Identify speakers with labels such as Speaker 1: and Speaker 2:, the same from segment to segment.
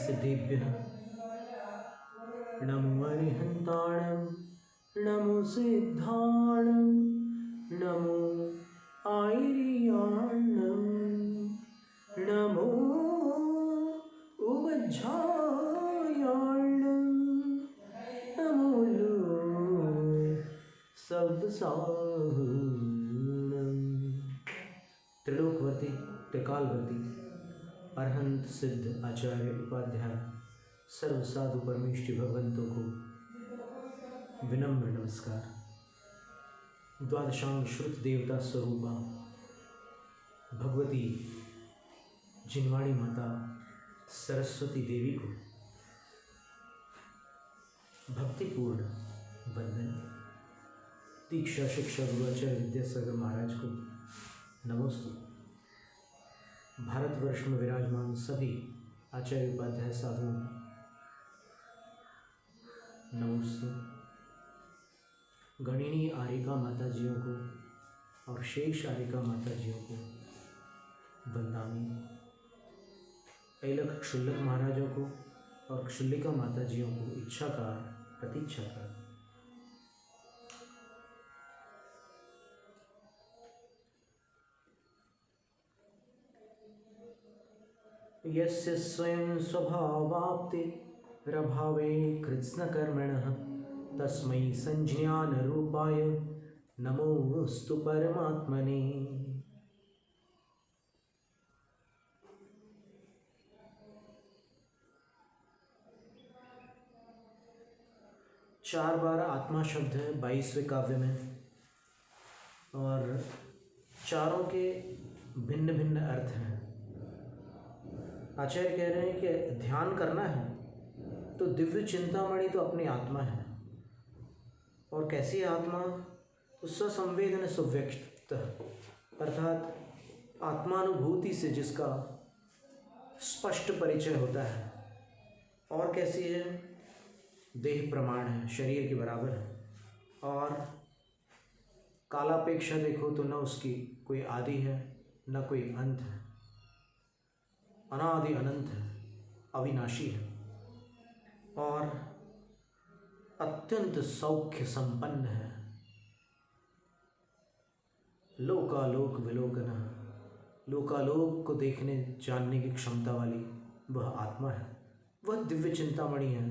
Speaker 1: सिद्धेभ्यः नमो अरिहन्ताणं नमो सिद्धाणं नमो आयर्याणं नमो उवज्झायाणं नमो सर्वसाहुणं। त्रिलोकवर्ती त्रिकालवर्ती अरहंत सिद्ध आचार्य उपाध्याय सर्व साधु परमेष्टि भगवंतों को विनम्र नमस्कार। द्वादशांग श्रुत देवता स्वरूपा भगवती जिनवाणी माता सरस्वती देवी को भक्तिपूर्ण वंदन। दीक्षा शिक्षा गुरु आचार्य विद्यासागर महाराज को नमोस्तु। भारतवर्ष में विराजमान सभी आचार्य उपाध्याय साधुओं नमोस्तु। गणिनी आरिका माता जियों को और शेष आरिका माता जियों को वंदामी। ऐलक क्षुल्लक महाराजों को और क्षुल्लिका माता जियों को इच्छाकार प्रतीक्षाकार। यस्य स्वयं स्वभावाप्तिरभावे कृत्स्नकर्मणः तस्मै संज्ञानरूपाय नमोस्तु परमात्मने। चार बार आत्मा शब्द है 22वें काव्य में और चारों के भिन्न भिन्न अर्थ हैं। आचार्य कह रहे हैं कि ध्यान करना है तो दिव्य चिंतामणि तो अपनी आत्मा है। और कैसी आत्मा? तो स्वसंवेदन सुव्यक्त अर्थात आत्मानुभूति से जिसका स्पष्ट परिचय होता है। और कैसी है? देह प्रमाण है, शरीर के बराबर है। और कालापेक्षा देखो तो न उसकी कोई आदि है न कोई अंत है, अनादि अनंत है, अविनाशी है और अत्यंत सौख्य संपन्न है। लोकालोक विलोकना, लोकालोक को देखने जानने की क्षमता वाली वह आत्मा है, वह दिव्य चिंतामणि है।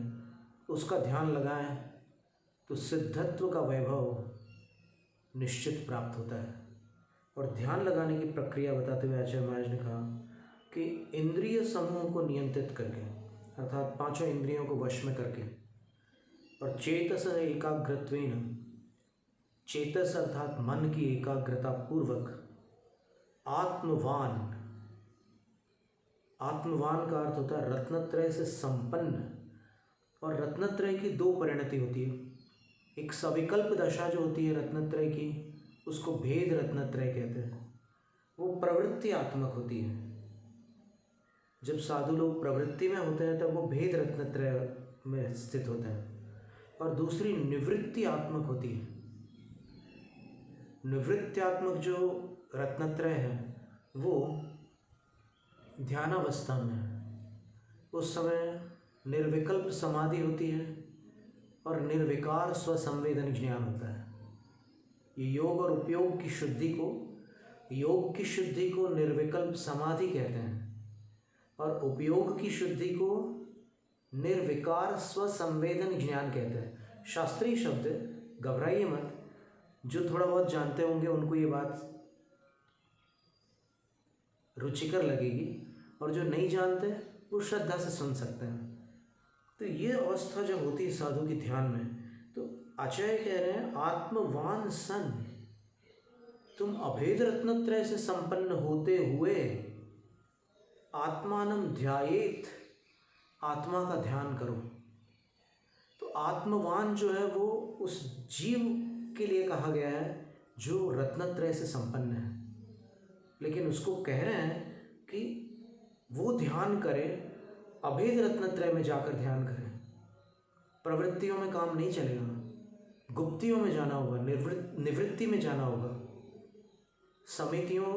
Speaker 1: उसका ध्यान लगाएं तो सिद्धत्व का वैभव निश्चित प्राप्त होता है। और ध्यान लगाने की प्रक्रिया बताते हुए आचार्य महाराज ने कहा कि इंद्रिय समूह को नियंत्रित करके अर्थात पांचों इंद्रियों को वश में करके और चेतस एकाग्रत्वेन, चेतस अर्थात मन की एकाग्रता पूर्वक आत्मवान, आत्मवान का अर्थ होता है रत्नत्रय से संपन्न। और रत्नत्रय की दो परिणति होती है। एक सविकल्प दशा जो होती है रत्नत्रय की, उसको भेद रत्नत्रय कहते हैं, वो प्रवृत्ति आत्मक होती है। जब साधु लोग प्रवृत्ति में होते हैं तब वो भेद रत्नत्रय में स्थित होते हैं। और दूसरी निवृत्त्यात्मक होती है। निवृत्त्यात्मक जो रत्नत्रय है वो ध्यानावस्था में है। उस समय निर्विकल्प समाधि होती है और निर्विकार स्वसंवेदन ज्ञान होता है। ये योग और उपयोग की शुद्धि को, योग की शुद्धि को निर्विकल्प समाधि कहते हैं और उपयोग की शुद्धि को निर्विकार स्वसंवेदन ज्ञान कहते हैं। शास्त्रीय शब्द, घबराइए मत। जो थोड़ा बहुत जानते होंगे उनको ये बात रुचिकर लगेगी और जो नहीं जानते वो श्रद्धा से सुन सकते हैं। तो ये अवस्था जब होती है साधु की ध्यान में, तो आचार्य कह रहे हैं आत्मवान सन तुम अभेद रत्नत्रय से संपन्न होते हुए आत्मानं ध्यायेत, आत्मा का ध्यान करो। तो आत्मवान जो है वो उस जीव के लिए कहा गया है जो रत्नत्रय से संपन्न है। लेकिन उसको कह रहे हैं कि वो ध्यान करे, अभेद रत्नत्रय में जाकर ध्यान करें। प्रवृत्तियों में काम नहीं चलेगा, गुप्तियों में जाना होगा, निवृत्ति में जाना होगा। समितियों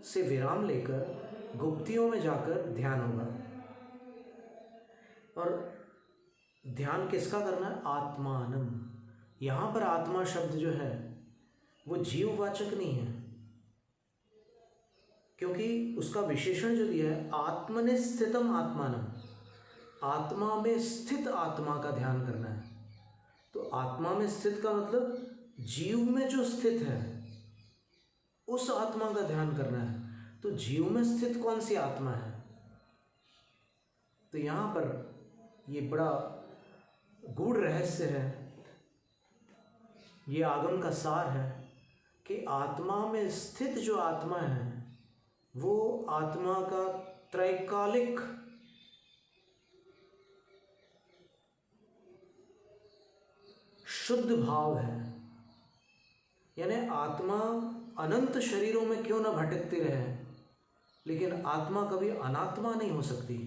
Speaker 1: से विराम लेकर गुप्तियों में जाकर ध्यान होगा। और ध्यान किसका करना है? आत्मानम। यहाँ पर आत्मा शब्द जो है वो जीववाचक नहीं है, क्योंकि उसका विशेषण जो दिया है आत्मने स्थितम आत्मानम, आत्मा में स्थित आत्मा का ध्यान करना है। तो आत्मा में स्थित का मतलब जीव में जो स्थित है उस आत्मा का ध्यान करना है। तो जीव में स्थित कौन सी आत्मा है? तो यहाँ पर ये बड़ा गूढ़ रहस्य है, ये आगम का सार है कि आत्मा में स्थित जो आत्मा है वो आत्मा का त्रैकालिक शुद्ध भाव है। यानी आत्मा अनंत शरीरों में क्यों न भटकती रहे, लेकिन आत्मा कभी अनात्मा नहीं हो सकती।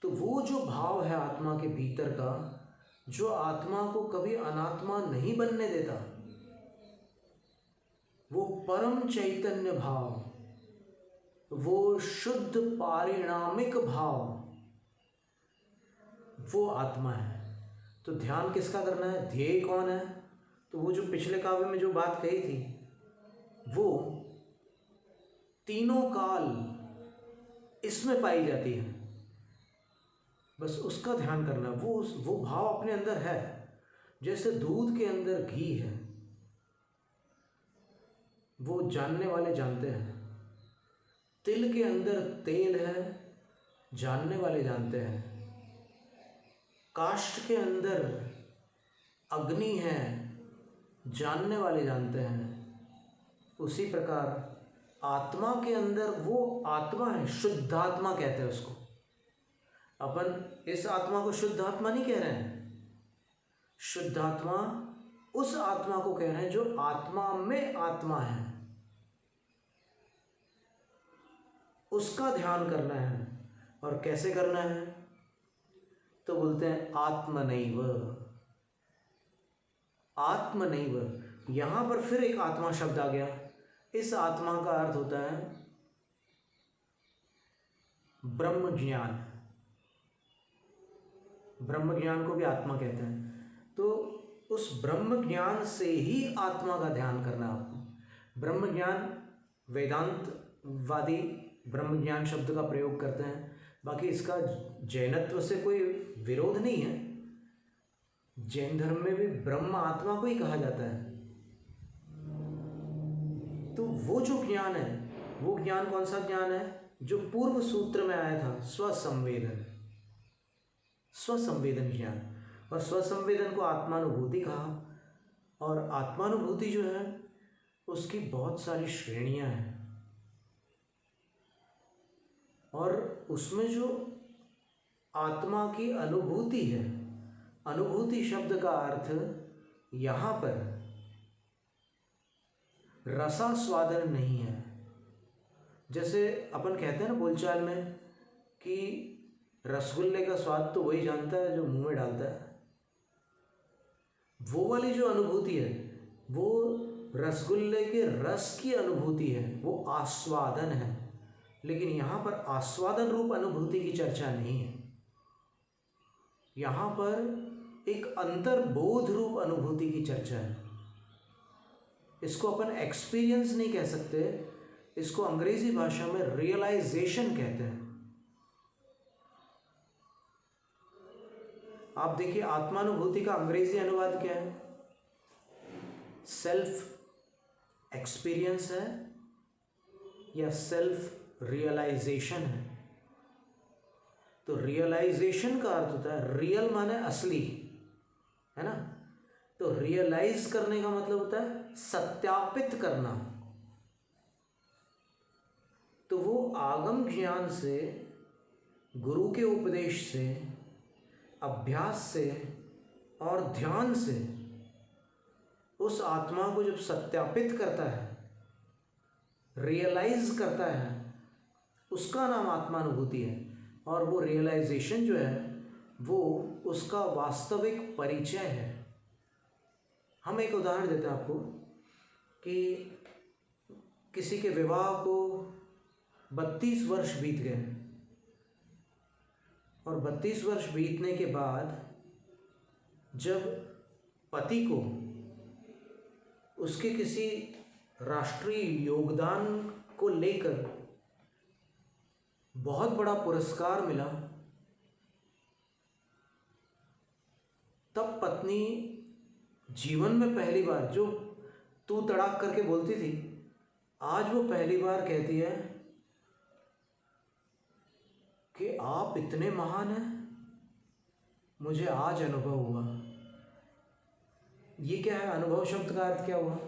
Speaker 1: तो वो जो भाव है आत्मा के भीतर का, जो आत्मा को कभी अनात्मा नहीं बनने देता, वो परम चैतन्य भाव, वो शुद्ध पारिणामिक भाव, वो आत्मा है। तो ध्यान किसका करना है? ध्येय कौन है? तो वो जो पिछले काव्य में जो बात कही थी, वो तीनों काल इसमें पाई जाती है, बस उसका ध्यान करना। वो भाव अपने अंदर है, जैसे दूध के अंदर घी है, वो जानने वाले जानते हैं। तिल के अंदर तेल है, जानने वाले जानते हैं। काष्ठ के अंदर अग्नि है, जानने वाले जानते हैं। उसी प्रकार आत्मा के अंदर वो आत्मा है, शुद्धात्मा कहते हैं उसको। अपन इस आत्मा को शुद्ध आत्मा नहीं कह रहे हैं, शुद्धात्मा उस आत्मा को कह रहे हैं जो आत्मा में आत्मा है, उसका ध्यान करना है। और कैसे करना है? तो बोलते हैं आत्मनैव। आत्मनैव, यहां पर फिर एक आत्मा शब्द आ गया। इस आत्मा का अर्थ होता है ब्रह्म ज्ञान। ब्रह्म ज्ञान को भी आत्मा कहते हैं। तो उस ब्रह्म ज्ञान से ही आत्मा का ध्यान करना है आपको। ब्रह्म ज्ञान, वेदांतवादी ब्रह्म ज्ञान शब्द का प्रयोग करते हैं, बाकी इसका जैनत्व से कोई विरोध नहीं है। जैन धर्म में भी ब्रह्म आत्मा को ही कहा जाता है। तो वो जो ज्ञान है, वो ज्ञान कौन सा ज्ञान है? जो पूर्व सूत्र में आया था, स्वसंवेदन। स्वसंवेदन ज्ञान, और स्वसंवेदन को आत्मानुभूति कहा। और आत्मानुभूति जो है उसकी बहुत सारी श्रेणियां हैं, और उसमें जो आत्मा की अनुभूति है, अनुभूति शब्द का अर्थ यहाँ पर रसास्वादन नहीं है। जैसे अपन कहते हैं ना बोलचाल में कि रसगुल्ले का स्वाद तो वही जानता है जो मुंह में डालता है। वो वाली जो अनुभूति है वो रसगुल्ले के रस की अनुभूति है, वो आस्वादन है। लेकिन यहाँ पर आस्वादन रूप अनुभूति की चर्चा नहीं है। यहाँ पर एक अंतर्बोध रूप अनुभूति की चर्चा है। इसको अपन एक्सपीरियंस नहीं कह सकते, इसको अंग्रेजी भाषा में रियलाइजेशन कहते हैं। आप देखिए आत्मानुभूति का अंग्रेजी अनुवाद क्या है? सेल्फ एक्सपीरियंस है या सेल्फ रियलाइजेशन है? तो रियलाइजेशन का अर्थ होता है, रियल माने असली, है ना? तो रियलाइज करने का मतलब होता है सत्यापित करना। तो वो आगम ज्ञान से, गुरु के उपदेश से, अभ्यास से और ध्यान से उस आत्मा को जब सत्यापित करता है, रियलाइज करता है, उसका नाम आत्मानुभूति है। और वो रियलाइजेशन जो है वो उसका वास्तविक परिचय है। हम एक उदाहरण देते हैं आपको कि किसी के विवाह को 32 वर्ष बीत गए और 32 वर्ष बीतने के बाद जब पति को उसके किसी राष्ट्रीय योगदान को लेकर बहुत बड़ा पुरस्कार मिला, तब पत्नी जीवन में पहली बार, जो तू तड़ाक करके बोलती थी, आज वो पहली बार कहती है कि आप इतने महान हैं। मुझे आज अनुभव हुआ। ये क्या है? अनुभव शब्द का अर्थ क्या हुआ?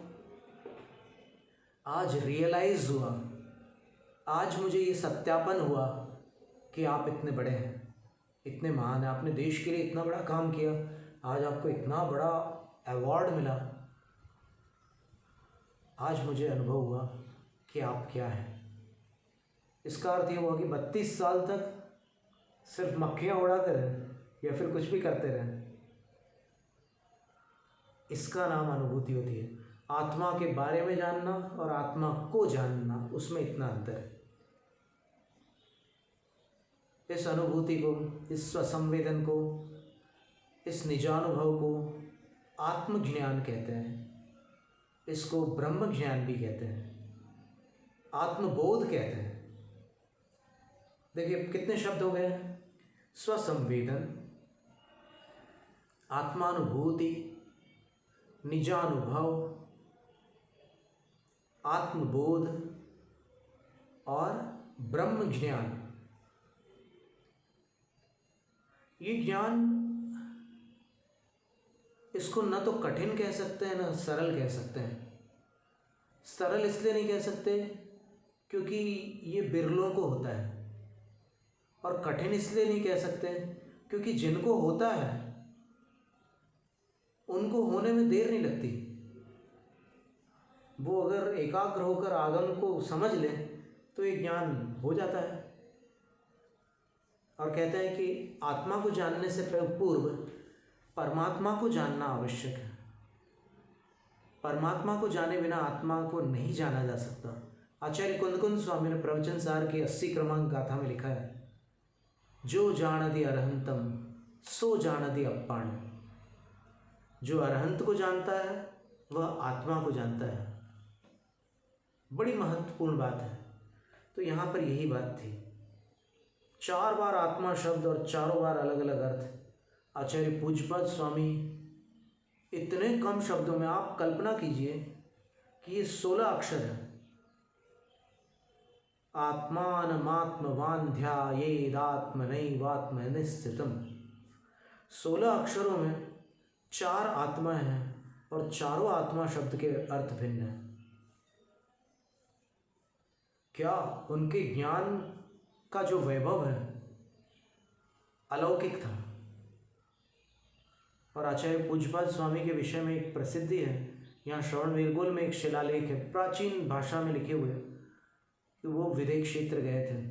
Speaker 1: आज रियलाइज हुआ, आज मुझे ये सत्यापन हुआ कि आप इतने बड़े हैं, इतने महान हैं, आपने देश के लिए इतना बड़ा काम किया, आज आपको इतना बड़ा अवार्ड मिला। आज मुझे अनुभव हुआ कि आप क्या हैं। इसका अर्थ ये हुआ कि 32 साल तक सिर्फ मक्खियाँ उड़ाते रहे या फिर कुछ भी करते रहे। इसका नाम अनुभूति होती है। आत्मा के बारे में जानना और आत्मा को जानना, उसमें इतना अंतर है। इस अनुभूति को, इस स्वसंवेदन को, इस निजानुभव को आत्मज्ञान कहते हैं। इसको ब्रह्म ज्ञान भी कहते हैं, आत्मबोध कहते हैं। देखिए कितने शब्द हो गए? स्वसंवेदन, आत्मानुभूति, निजानुभव, आत्मबोध और ब्रह्म ज्ञान। ये ज्ञान, इसको न तो कठिन कह सकते हैं न सरल कह सकते हैं। सरल इसलिए नहीं कह सकते क्योंकि ये बिरलों को होता है, और कठिन इसलिए नहीं कह सकते क्योंकि जिनको होता है उनको होने में देर नहीं लगती। वो अगर एकाग्र होकर आगम को समझ ले तो ये ज्ञान हो जाता है। और कहते हैं कि आत्मा को जानने से पूर्व परमात्मा को जानना आवश्यक है। परमात्मा को जाने बिना आत्मा को नहीं जाना जा सकता। आचार्य कुंदकुंद स्वामी ने प्रवचन सार की 80 क्रमांक गाथा में लिखा है, जो जानति अरहंतम सो जानति अप्पाण। जो अरहंत को जानता है वह आत्मा को जानता है। बड़ी महत्वपूर्ण बात है। तो यहाँ पर यही बात थी। 4 बार आत्मा शब्द और चारों बार अलग अलग अर्थ। आचार्य पूज्यपाद स्वामी इतने कम शब्दों में, आप कल्पना कीजिए कि ये 16 अक्षर है। आत्मानमात्मवान ध्यायेदात्मनैवात्मनि स्थितम्। 16 अक्षरों में 4 आत्मा हैं और चारों आत्मा शब्द के अर्थ भिन्न हैं। क्या उनके ज्ञान का जो वैभव है अलौकिक था। और आचार्य पूज्यपाद स्वामी के विषय में एक प्रसिद्धि है। यहाँ श्रवण बेलगोल में एक शिलालेख है, प्राचीन भाषा में लिखे हुए, कि वो विदेह क्षेत्र गए थे।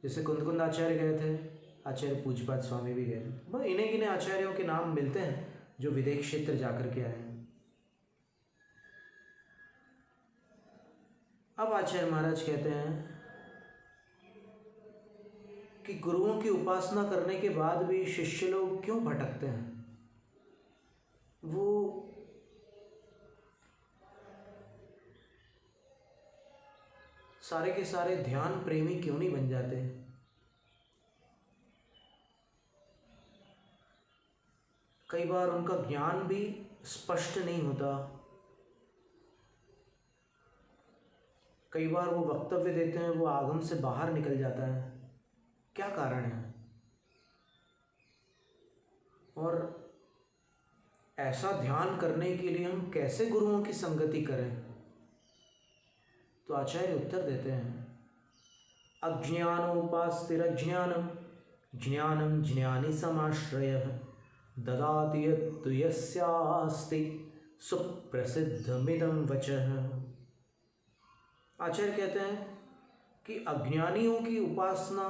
Speaker 1: जैसे कुंदकुंद आचार्य गए थे, आचार्य पूज्यपाद स्वामी भी गए थे। वह इन्हें गिने आचार्यों के नाम मिलते हैं जो विदेह क्षेत्र जाकर के आए हैं। अब आचार्य महाराज कहते हैं कि गुरुओं की उपासना करने के बाद भी शिष्य लोग क्यों भटकते हैं? वो सारे के सारे ध्यान प्रेमी क्यों नहीं बन जाते? कई बार उनका ज्ञान भी स्पष्ट नहीं होता। कई बार वो वक्तव्य देते हैं, वो आगम से बाहर निकल जाता है। क्या कारण है? और ऐसा ध्यान करने के लिए हम कैसे गुरुओं की संगति करें? तो आचार्य उत्तर देते हैं, अज्ञानोपास्तिरज्ञानम ज्ञानम ज्ञानी समाश्रयः ददाति यत्तु यस्यास्ति सुप्रसिद्धमिदं वचः। आचार्य कहते हैं कि अज्ञानियों की उपासना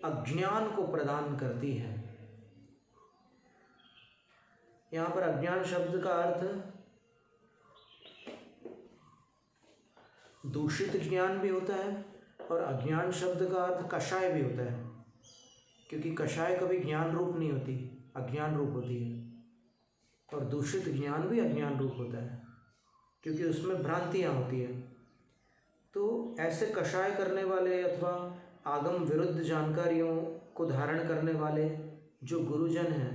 Speaker 1: अज्ञान को प्रदान करती है। यहाँ पर अज्ञान शब्द का अर्थ दूषित ज्ञान भी होता है और अज्ञान शब्द का अर्थ कषाय भी होता है, क्योंकि कषाय कभी ज्ञान रूप नहीं होती, अज्ञान रूप होती है। और दूषित ज्ञान भी अज्ञान रूप होता है, क्योंकि उसमें भ्रांतियाँ होती है। तो ऐसे कषाय करने वाले अथवा आगम विरुद्ध जानकारियों को धारण करने वाले जो गुरुजन हैं,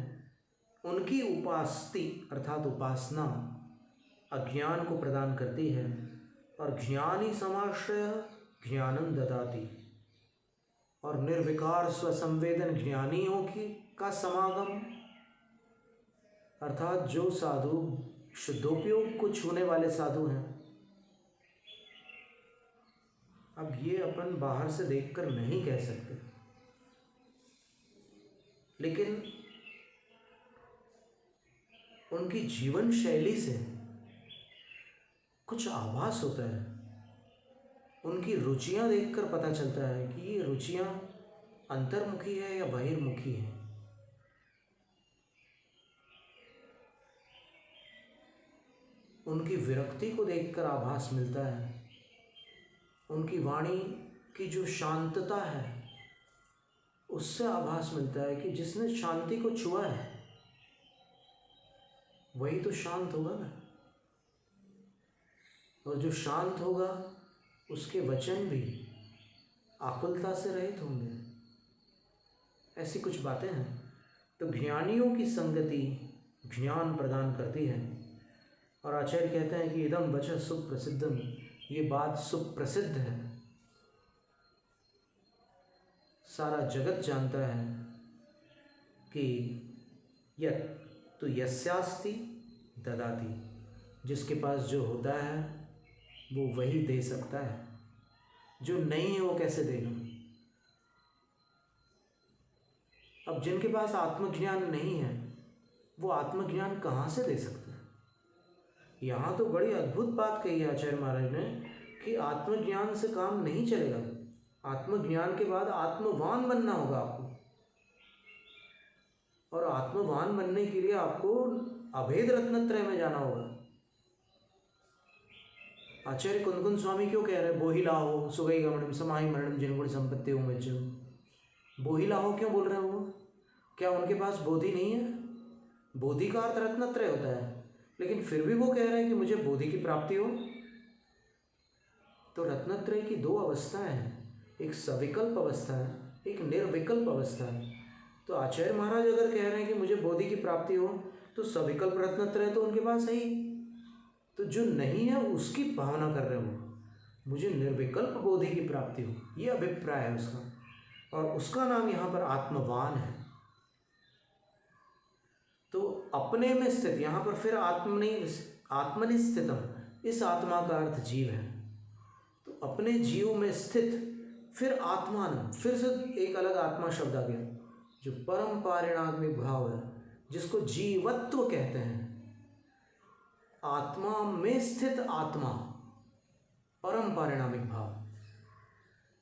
Speaker 1: उनकी उपास्ति अर्थात उपासना अज्ञान को प्रदान करती है। और ज्ञानी समाश्रय ज्ञानम ददाति, और निर्विकार स्वसंवेदन ज्ञानियों की का समागम अर्थात जो साधु शुद्धोपयोग को छूने वाले साधु हैं। अब ये अपन बाहर से देखकर नहीं कह सकते, लेकिन उनकी जीवन शैली से कुछ आभास होता है। उनकी रुचियां देखकर पता चलता है कि ये रुचियां अंतर्मुखी है या बहिर्मुखी है। उनकी विरक्ति को देखकर आभास मिलता है। उनकी वाणी की जो शांतता है उससे आभास मिलता है कि जिसने शांति को छुआ है वही तो शांत होगा ना। और जो शांत होगा उसके वचन भी आकुलता से रहित होंगे। ऐसी कुछ बातें हैं। तो ज्ञानियों की संगति ज्ञान प्रदान करती है। और आचार्य कहते हैं कि इदम वचः सुप्रसिद्धम, ये बात सुप्रसिद्ध है, सारा जगत जानता है कि यत् तो यस्यास्ति ददाति, जिसके पास जो होता है वो वही दे सकता है, जो नहीं है वो कैसे देगा। अब जिनके पास आत्मज्ञान नहीं है वो आत्मज्ञान कहाँ से दे सकते हैं। यहाँ तो बड़ी अद्भुत बात कही है आचार्य महाराज ने कि आत्मज्ञान से काम नहीं चलेगा। आत्मज्ञान के बाद आत्मवान बनना होगा आपको, और आत्मवान बनने के लिए आपको अभेद रत्नत्रय में जाना होगा। आचार्य कुंदकुंद स्वामी क्यों कह रहे हैं बोही लाहो सुगई गमनम समाहि मरणम जिनगुण संपत्ति उमज्जो। बोही लाहो क्यों बोल रहे हैं वो? क्या उनके पास बोधि नहीं है? बोधि का अर्थ रत्नत्रय होता है, लेकिन फिर भी वो कह रहे हैं कि मुझे बोधि की प्राप्ति हो। तो रत्नत्रय की दो अवस्थाएं हैं, एक सविकल्प अवस्था है, एक निर्विकल्प अवस्था है। तो आचार्य महाराज अगर कह रहे हैं कि मुझे बोधि की प्राप्ति हो तो सविकल्प रत्नत्रय तो उनके पास है ही। तो जो नहीं है उसकी भावना कर रहे हो, मुझे निर्विकल्प बोधि की प्राप्ति हो, ये अभिप्राय है उसका। और उसका नाम यहाँ पर आत्मवान है। तो अपने में स्थित, यहाँ पर फिर आत्मनि स्थितम, इस आत्मा का अर्थ जीव है। तो अपने जीव में स्थित, फिर आत्मान, फिर से एक अलग आत्मा शब्द आ गया जो परम पारिणामिक भाव है, जिसको जीवत्व कहते हैं। आत्मा में स्थित आत्मा, परम पारिणामिक भाव,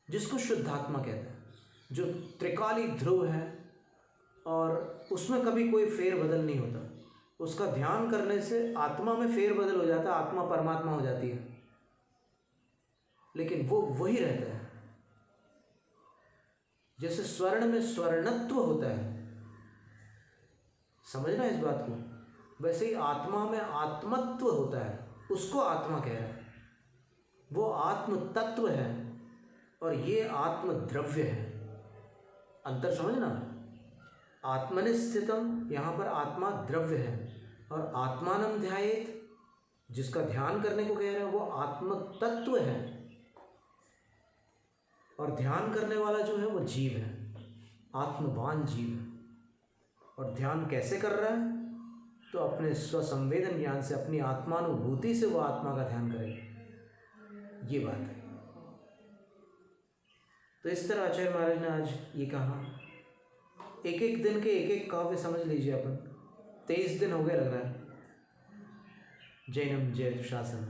Speaker 1: जिसको शुद्धात्मा कहते हैं, जो त्रिकाली ध्रुव है और उसमें कभी कोई फेरबदल नहीं होता। उसका ध्यान करने से आत्मा में फेरबदल हो जाता है, आत्मा परमात्मा हो जाती है, लेकिन वो वही रहता है। जैसे स्वर्ण में स्वर्णत्व होता है, समझना इस बात को, वैसे ही आत्मा में आत्मत्व होता है, उसको आत्मा कह रहा है। वो आत्म तत्व है और ये आत्म द्रव्य है। अंतर समझना। आत्मनिस्थितम, यहाँ पर आत्मा द्रव्य है, और आत्मानम ध्यायेत, जिसका ध्यान करने को कह रहे हैं वो आत्म तत्व है, और ध्यान करने वाला जो है वो जीव है, आत्मवान जीव है। और ध्यान कैसे कर रहा है? तो अपने स्वसंवेदन ज्ञान से, अपनी आत्मानुभूति से वो आत्मा का ध्यान करेगा। ये बात है। तो इस तरह आचार्य महाराज ने आज ये कहा। एक एक दिन के एक एक काव्य समझ लीजिए अपन। 23 दिन हो गए लग रहा है। जैनम जय शासन।